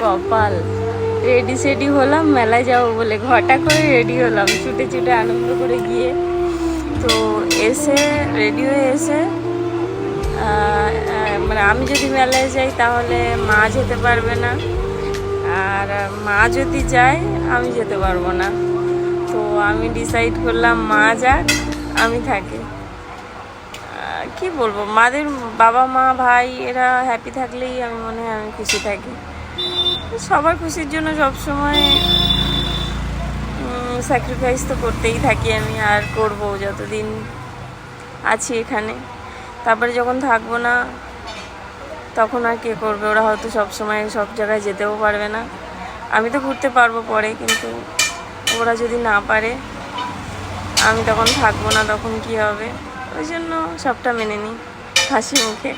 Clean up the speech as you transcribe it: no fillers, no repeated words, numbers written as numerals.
কপাল, রেডি সেডি হলাম মেলায় যাবো বলে, ঘটা করে রেডি হলাম ছুটে ছুটে আনন্দ করে গিয়ে। তো এসে রেডি হয়ে এসে মানে আমি যদি মেলায় যাই তাহলে মা যেতে পারবে না, আর মা যদি যায় আমি যেতে পারবো না। তো আমি ডিসাইড করলাম মা যাক, আমি থাকি। কি বলবো, মাদের বাবা মা ভাই এরা হ্যাপি থাকলেই আমি মনে হয় আমি খুশি থাকি। সবার খুশির জন্য সবসময় স্যাক্রিফাইস তো করতেই থাকি আমি, আর করবো যতদিন আছি এখানে। তারপরে যখন থাকবো না তখন আর কে করবে, ওরা হয়তো সবসময় সব জায়গায় যেতেও পারবে না। আমি তো ঘুরতে পারবো পরে, কিন্তু ওরা যদি না পারে আমি তখন থাকবো না, তখন কি হবে? ওই জন্য সবটা মেনে নিই হাসি মুখে।